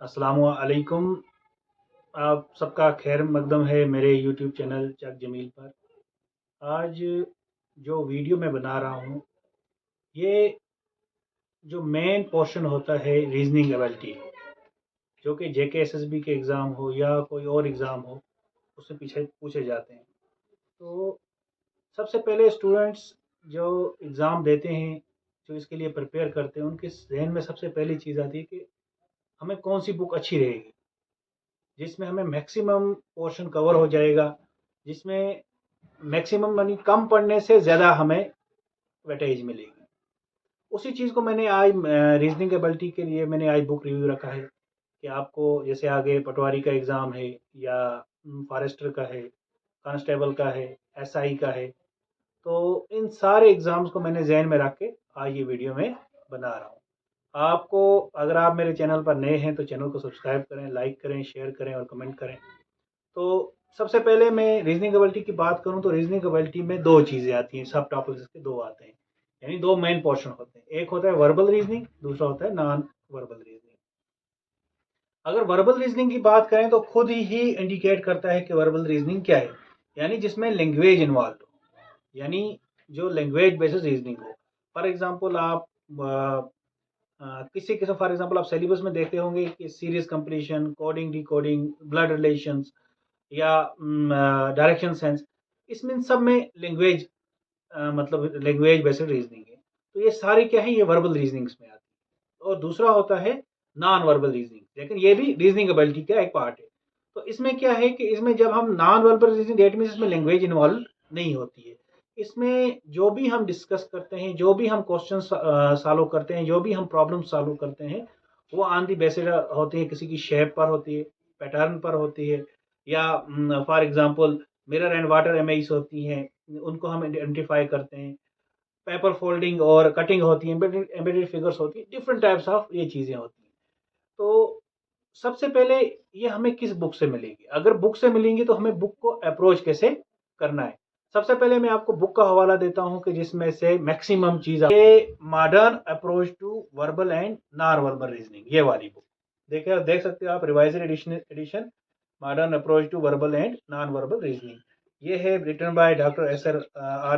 अस्सलामु अलैकुम। आप सबका खैर मकदम है मेरे यूट्यूब चैनल चक जमील पर। आज जो वीडियो मैं बना रहा हूँ, ये जो मेन पोर्शन होता है रीजनिंग एबिलिटी, जो कि जेके एसएसबी के एग्ज़ाम हो या कोई और एग्ज़ाम हो, उससे पीछे पूछे जाते हैं। तो सबसे पहले स्टूडेंट्स जो एग्ज़ाम देते हैं, जो इसके लिए प्रिपेयर करते हैं, उनके ज़हन में सबसे पहली चीज़ आती है कि हमें कौन सी बुक अच्छी रहेगी, जिसमें हमें मैक्सिमम पोर्शन कवर हो जाएगा, जिसमें मैक्सिमम मनी कम पढ़ने से ज़्यादा हमें वेटेज मिलेगी। उसी चीज़ को मैंने आज रीजनिंग एबिलिटी के लिए मैंने आज बुक रिव्यू रखा है कि आपको जैसे आगे पटवारी का एग्ज़ाम है या फॉरेस्टर का है, कांस्टेबल का है, एसआई का है, तो इन सारे एग्ज़ाम्स को मैंने जहन में रख के आज ये वीडियो में बना रहा हूँ। आपको अगर आप मेरे चैनल पर नए हैं तो चैनल को सब्सक्राइब करें, लाइक करें, शेयर करें और कमेंट करें। तो सबसे पहले मैं रीजनिंग एबिलिटी की बात करूं तो रीजनिंग एबिलिटी में दो चीज़ें आती हैं, सब टॉपिक्स इसके दो आते हैं, यानी दो मेन पोर्शन होते हैं। एक होता है वर्बल रीजनिंग, दूसरा होता है नॉन वर्बल रीजनिंग। अगर वर्बल रीजनिंग की बात करें तो खुद ही इंडिकेट करता है कि वर्बल रीजनिंग क्या है, यानी जिसमें लैंग्वेज इन्वॉल्व हो, यानी जो लैंग्वेज बेसिस रीजनिंग हो। फॉर एग्जांपल आप किसी किस्म फॉर एग्जांपल आप सिलेबस में देखते होंगे कि series completion, coding decoding, blood relations या डायरेक्शन सेंस, इसमें सब में लैंग्वेज मतलब लैंग्वेज बेस्ड रीजनिंग है। तो ये सारी क्या है, ये वर्बल रीजनिंग्स में आती है। और दूसरा होता है नॉन वर्बल रीजनिंग, लेकिन ये भी रीजनिंग एबिलिटी का एक पार्ट है। तो इसमें क्या है कि इसमें जब हम non verbal reasoning, that mean इसमें लैंग्वेज इन्वॉल्व नहीं होती है। इसमें जो भी हम डिस्कस करते हैं, जो भी हम क्वेश्चन सॉल्व करते हैं, जो भी हम प्रॉब्लम सॉल्व करते हैं, वो ऑन दी बेसिस होती है, किसी की शेप पर होती है, पैटर्न पर होती है, या for example mirror and water image होती हैं, उनको हम आइडेंटिफाई करते हैं। पेपर फोल्डिंग और कटिंग होती है, एम्बेडेड फिगर्स होती है, डिफरेंट टाइप्स ऑफ ये चीज़ें होती हैं। तो सबसे पहले ये हमें किस बुक से मिलेगी, अगर बुक से मिलेंगी तो हमें बुक को अप्रोच कैसे करना है। सबसे पहले मैं आपको बुक का हवाला देता हूं कि जिसमें से मैक्सिमम चीज, ये modern approach to verbal and non verbal reasoning, ये वाली बुक देखे देख सकते हो आप, revised edition modern approach to verbal and non verbal reasoning. ये है written by doctor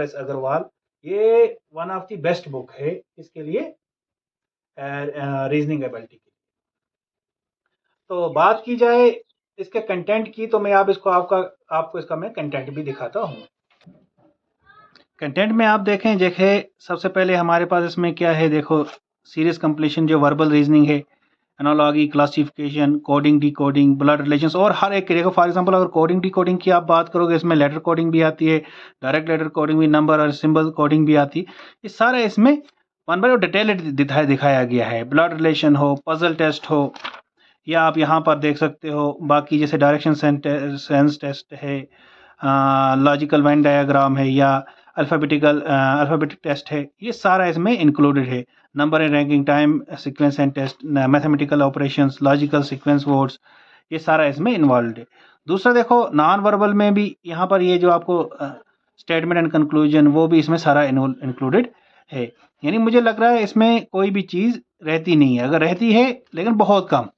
S Agarwal. ये one of the best book है इसके लिए, रीजनिंग एबिलिटी की। तो बात की जाए इसके कंटेंट की, तो मैं आप इसको आपको इसका मैं कंटेंट भी दिखाता हूँ। कंटेंट में आप देखें देखें सबसे पहले हमारे पास इसमें क्या है, देखो सीरीज कंप्लीशन जो वर्बल रीजनिंग है, analogy, classification, coding decoding, blood relations, और हर एक देखो फॉर एग्जांपल अगर कोडिंग डिकोडिंग की आप बात करोगे, इसमें लेटर कोडिंग भी आती है, डायरेक्ट लेटर कोडिंग भी, नंबर और सिंबल कोडिंग भी आती है। ये सारा इसमें वन बाय डिटेल दिखाया गया है। ब्लड रिलेशन हो, पजल टेस्ट हो, या आप यहाँ पर देख सकते हो बाकी जैसे डायरेक्शन सेंस टेस्ट है, लॉजिकल वेन डायग्राम है, या अल्फ़ाबेटिक टेस्ट है, ये सारा इसमें इंक्लूडेड है। Number and ranking, time sequence and test, mathematical operations, logical sequence words, ये सारा इसमें इन्वॉल्व है। दूसरा देखो नॉन वर्बल में भी यहाँ पर ये जो आपको स्टेटमेंट एंड कंक्लूजन, वो भी इसमें सारा इंक्लूडेड है। यानी मुझे लग रहा है इसमें कोई भी चीज़ रहती नहीं है, अगर रहती है लेकिन बहुत कम।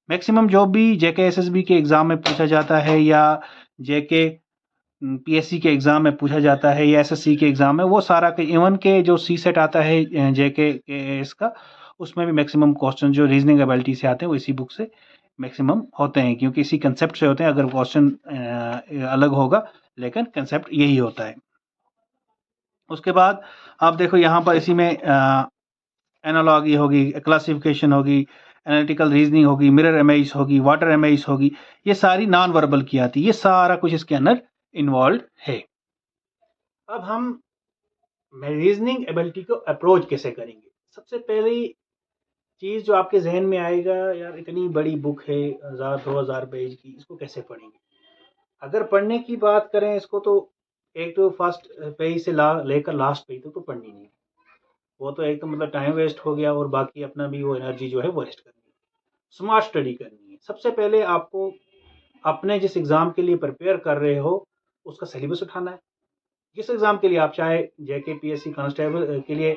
मैक्सिमम जो भी जेके एसएसबी के एग्ज़ाम में पूछा जाता है, या जेके पीएससी के एग्ज़ाम में पूछा जाता है, या एसएससी के एग्ज़ाम में, वो सारा के इवन के जो सी सेट आता है जेके के इसका, उसमें भी मैक्सिमम क्वेश्चन जो रीजनिंग एबिलिटी से आते हैं वो इसी बुक से मैक्सिमम होते हैं, क्योंकि इसी कंसेप्ट से होते हैं। अगर क्वेश्चन अलग होगा, लेकिन कंसेप्ट यही होता है। उसके बाद आप देखो यहाँ पर इसी में एनालॉगी होगी, क्लासिफिकेशन होगी, एनालिटिकल रीजनिंग होगी, मिरर इमेज होगी, वाटर इमेज होगी, ये सारी नॉन वर्बल की आती है। ये सारा कुछ इसके अंदर इन्वॉल्व है। अब हम रीजनिंग एबिलिटी को अप्रोच कैसे करेंगे। सबसे पहली चीज जो आपके जहन में आएगा, यार इतनी बड़ी बुक है, 1000-2000 पेज की, इसको कैसे पढ़ेंगे। अगर पढ़ने की बात करें इसको, तो एक तो फर्स्ट पेज से लेकर लास्ट पेज तक तो पढ़नी नहीं, वो तो एक तो मतलब टाइम वेस्ट हो गया, और बाकी अपना भी वो एनर्जी जो है वो वेस्ट करनी है। स्मार्ट स्टडी करनी है। सबसे पहले आपको अपने जिस एग्ज़ाम के लिए प्रिपेयर कर रहे हो उसका सिलेबस उठाना है। जिस एग्ज़ाम के लिए आप, चाहे जेके पीएससी कांस्टेबल के लिए,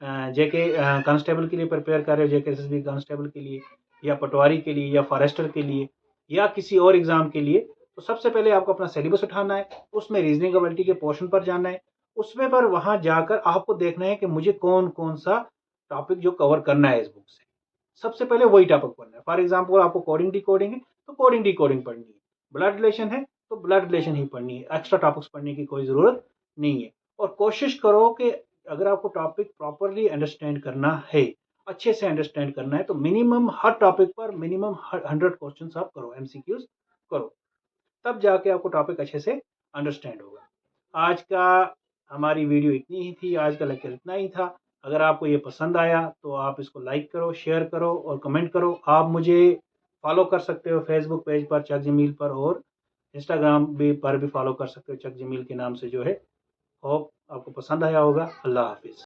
जेके कांस्टेबल के लिए प्रिपेयर कर रहे हो, जेके एसएसबी कांस्टेबल के लिए, या पटवारी के लिए या फॉरेस्टर के लिए या किसी और एग्ज़ाम के लिए, तो सबसे पहले आपको अपना सिलेबस उठाना है, उसमें रीजनिंग एबिलिटी के पोर्शन पर जाना है, उसमें पर वहाँ जाकर आपको देखना है कि मुझे कौन-कौन सा टॉपिक जो कवर करना है इस बुक से। सबसे पहले वही टॉपिक पढ़ना है। फॉर एग्ज़ाम्पल आपको कोडिंग डिकोडिंग है, तो कोडिंग डिकोडिंग पढ़नी है। ब्लड रिलेशन है, तो ब्लड रिलेशन ही पढ़नी है। एक्स्ट्रा टॉपिक्स पढ़ने की कोई ज़रूरत नहीं है। और कोशिश करो कि अगर आपको टॉपिक प्रॉपर्ली अंडरस्टैंड करना है, अच्छे से अंडरस्टैंड करना है, तो मिनिमम हर टॉपिक पर मिनिमम 100 क्वेश्चंस आप करो, एमसीक्यूज़ करो। तब जाके आपको टॉपिक अच्छे से अंडरस्टैंड होगा। आज का हमारी वीडियो इतनी ही थी, आज का लेक्चर इतना ही था। अगर आपको ये पसंद आया तो आप इसको लाइक करो, शेयर करो और कमेंट करो। आप मुझे फॉलो कर सकते हो फेसबुक पेज पर चक जमील पर, और इंस्टाग्राम पर भी फॉलो कर सकते हो चक जमील के नाम से जो है। होप आपको पसंद आया होगा। अल्लाह हाफिज़।